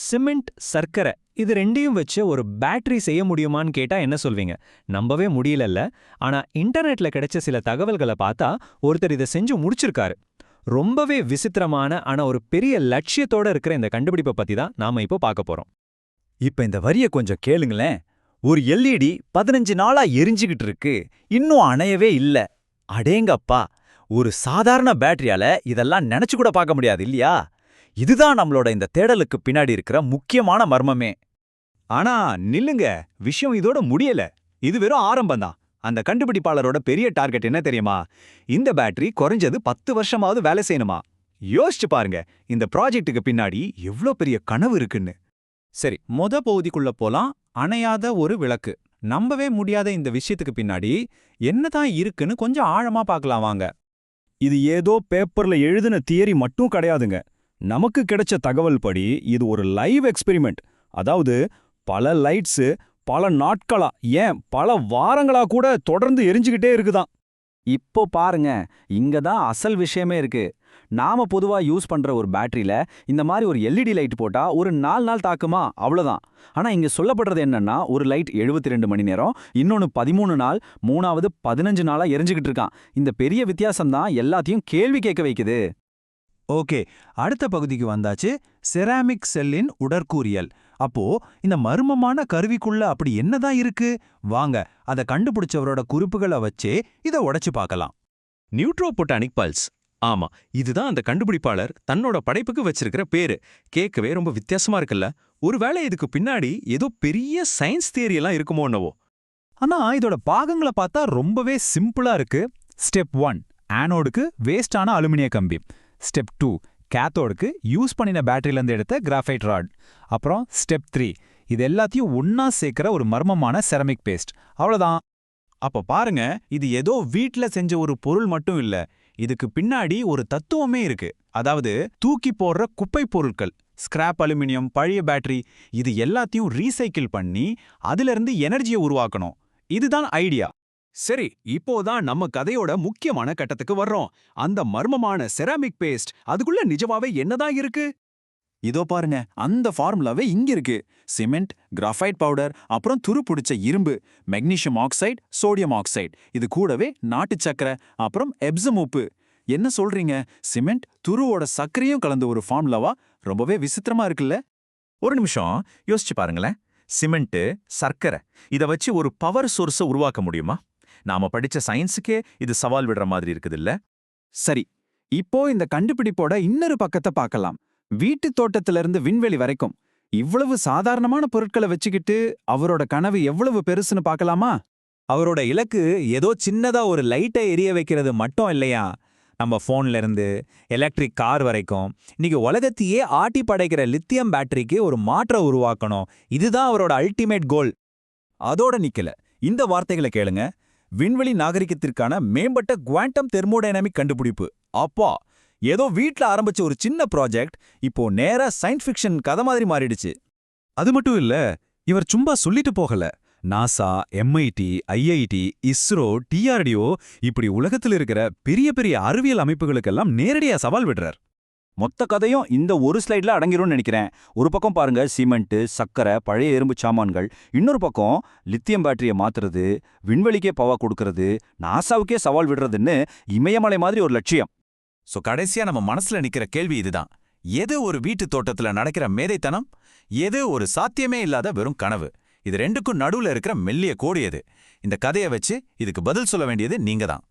Cement, சர்க்கரை இது ரெண்டையும் வச்சு ஒரு பேட்டரி செய்ய முடியுமான்னு கேட்டா என்ன சொல்வீங்க? நம்பவே முடியலல்ல. ஆனா இன்டர்நெட்ல கிடைச்ச சில தகவல்களை பார்த்தா ஒருத்தர் இதை செஞ்சு முடிச்சிருக்காரு. ரொம்பவே விசித்திரமான ஆனா ஒரு பெரிய லட்சியத்தோட இருக்கிற இந்த கண்டுபிடிப்பை பத்தி தான் நாம இப்போ பார்க்க போறோம். இப்ப இந்த வரிய கொஞ்சம் கேளுங்களேன். ஒரு எல்இடி 15 நாளா எரிஞ்சுகிட்டு இருக்கு, இன்னும் அணையவே இல்ல. அடேங்கப்பா! ஒரு சாதாரண பேட்டரியால இதெல்லாம் நினைச்சு கூட பார்க்க முடியாது இல்லையா? இதுதான் நம்மளோட இந்த தேடலுக்கு பின்னாடி இருக்கிற முக்கியமான மர்மமே. ஆனா நில்லுங்க, விஷயம் இதோட முடியல. இது வெறும் ஆரம்பம்தான். அந்த கண்டுபிடிப்பாளரோட பெரிய டார்கெட் என்ன தெரியுமா? இந்த பேட்டரி குறைஞ்சது 10 வருஷமாவது வேலை செய்யணுமா. யோசிச்சு பாருங்க, இந்த ப்ராஜெக்ட்டுக்கு பின்னாடி எவ்ளோ பெரிய கனவு இருக்குன்னு. சரி, பகுதிக்குள்ள போலாம். அணையாத ஒரு விளக்கு. நம்பவே முடியாத இந்த விஷயத்துக்கு பின்னாடி என்னதான் இருக்குன்னு கொஞ்சம் ஆழமா பார்க்கலாம் வாங்க. இது ஏதோ பேப்பர்ல எழுதின தியரி மட்டும் கிடையாதுங்க. நமக்கு கிடைச்ச தகவல் படி இது ஒரு லைவ் எக்ஸ்பெரிமெண்ட். அதாவது பல லைட்ஸு பல நாட்களா, ஏன் பல வாரங்களா கூட தொடர்ந்து எரிஞ்சுக்கிட்டே இருக்குதாம். இப்போ பாருங்க, இங்க தான் அசல் விஷயமே இருக்கு. நாம பொதுவா யூஸ் பண்ற ஒரு பேட்டரியில இந்த மாதிரி ஒரு எல்இடி லைட் போட்டா ஒரு 4 நாள் தாக்குமா, அவ்வளவுதான். ஆனா இங்க சொல்லப்படுறது என்னன்னா, ஒரு லைட் 72 மணி நேரம், இன்னொன்னு 13 நாள், மூணாவது 15 நாளா எரிஞ்சுக்கிட்டு இருக்கான். இந்த பெரிய வித்தியாசம் தான் எல்லாத்தையும் கேள்வி கேட்க வைக்குது. ஓகே, அடுத்த பகுதிக்கு வந்தாச்சு. செராமிக் செல்லின் உடற்கூறியல். அப்போ இந்த மர்மமான கருவிக்குள்ள அப்படி என்னதான் இருக்கு? வாங்க, அதை கண்டுபிடிச்சவரோட குறிப்புகளை வச்சே இதை உடைச்சு பார்க்கலாம். நியூட்ரோபொட்டானிக் பல்ஸ். ஆமா, இதுதான் அந்த கண்டுபிடிப்பாளர் தன்னோட படைப்புக்கு வச்சிருக்கிற பேரு. கேட்கவே ரொம்ப வித்தியாசமா இருக்குல்ல? ஒருவேளை இதுக்கு பின்னாடி ஏதோ பெரிய சயின்ஸ் தியரி எல்லாம் இருக்குமோ என்னவோ. ஆனா இதோட பாகங்களை பார்த்தா ரொம்பவே சிம்பிளா இருக்கு. ஸ்டெப் 1 ஆனோடுக்கு வேஸ்டான அலுமினிய கம்பி. ஸ்டெப் 2 கேத்தோடுக்கு யூஸ் பண்ணின பேட்டரியிலேருந்து எடுத்த கிராஃபைட் ராட். அப்புறம் ஸ்டெப் 3 இது எல்லாத்தையும் ஒன்னா சேர்க்கிற ஒரு மர்மமான செரமிக் பேஸ்ட். அவ்வளோதான். அப்ப பாருங்க, இது ஏதோ வீட்ல செஞ்ச ஒரு பொருள் மட்டும் இல்ல. இதுக்கு பின்னாடி ஒரு தத்துவமே இருக்கு. அதாவது தூக்கி போடுற குப்பை பொருட்கள், ஸ்கிராப் அலுமினியம், பழைய பேட்டரி, இது எல்லாத்தையும் ரீசைக்கிள் பண்ணி அதிலிருந்து எனர்ஜியை உருவாக்கணும். இதுதான் ஐடியா. சரி, இப்போதான் நம்ம கதையோட முக்கியமான கட்டத்துக்கு வர்றோம். அந்த மர்மமான செராமிக் பேஸ்ட், அதுக்குள்ள நிஜமாவே என்னதான் இருக்கு? இதோ பாருங்க, அந்த ஃபார்முலாவே இங்க இருக்கு. சிமெண்ட், கிராஃபைட் பவுடர், அப்புறம் துரு பிடிச்ச இரும்பு, மெக்னீசியம் ஆக்சைடு, சோடியம் ஆக்சைடு, இது கூடவே நாட்டு சக்கரை, அப்புறம் எப்சம் உப்பு. என்ன சொல்றீங்க? சிமெண்ட் துருவோட சர்க்கரையும் கலந்த ஒரு ஃபார்முலாவா? ரொம்பவே விசித்திரமா இருக்குல்ல? ஒரு நிமிஷம் யோசிச்சு பாருங்களேன். சிமெண்ட், சர்க்கரை, இத வச்சு ஒரு பவர் சோர்ஸை உருவாக்க முடியுமா? நாம படிச்ச சயின்ஸுக்கே இது சவால் விடுற மாதிரி இருக்குதுல்ல? சரி, இப்போ இந்த கண்டுபிடிப்போட இன்னொரு பக்கத்தை பார்க்கலாம். வீட்டு தோட்டத்திலிருந்து விண்வெளி வரைக்கும் இவ்வளவு சாதாரணமான பொருட்களை வச்சுக்கிட்டு அவரோட கனவு எவ்வளவு பெருசுன்னு பார்க்கலாமா? அவரோட இலக்கு ஏதோ சின்னதா ஒரு லைட்டை எரிய வைக்கிறது மட்டும் இல்லையா. நம்ம ஃபோன்ல இருந்து எலக்ட்ரிக் கார் வரைக்கும் இன்னைக்கு உலகத்தையே ஆட்டி படைக்கிற லித்தியம் பேட்டரிக்கு ஒரு மாற்றம் உருவாக்கணும். இதுதான் அவரோட அல்டிமேட் கோல். அதோட நிக்கல. இந்த வார்த்தைகளை கேளுங்க. விண்வெளி நாகரிகத்திற்கான மேம்பட்ட குவாண்டம் தெர்மோடைனமிக் கண்டுபிடிப்பு. அப்பா, ஏதோ வீட்ல ஆரம்பிச்ச ஒரு சின்ன ப்ராஜெக்ட் இப்போ நேரா சயின்ஸ் ஃபிக்ஷன் கதை மாதிரி மாறிடுச்சு. அது மட்டும் இல்ல, இவர் சும்மா சொல்லிட்டு போகல. NASA, MIT, IIT, ISRO, DRDO இப்படி உலகத்தில் இருக்கிற பெரிய பெரிய அறிவியல் அமைப்புகளுக்கெல்லாம் நேரடியா சவால் விடுறார். மொத்த கதையும் இந்த ஒரு ஸ்லைட்ல அடங்கிரும்னு நினைக்கிறேன். ஒரு பக்கம் பாருங்க சிமெண்ட், சக்கரை, பழைய இரும்பு சாமான்கள். இன்னொரு பக்கம் லித்தியம் பேட்டரியை மாத்துறது, விண்வெளிக்கே பவர் கொடுக்கறது, நாசாவுக்கே சவால் விடுறதுன்னு இமயமலை மாதிரி ஒரு லட்சியம். சோ கடைசியா நம்ம மனசுல நிக்கிற கேள்வி இதுதான். எது ஒரு வீட்டு தோட்டத்துல நடக்கிற மேதைத்தனம்? எது ஒரு சாத்தியமே இல்லாத வெறும் கனவு? இது ரெண்டுக்கும் நடுவுல இருக்கிற மெல்லிய கோடு எது? இந்த கதையை வச்சு இதுக்கு பதில் சொல்ல வேண்டியது நீங்க தான்.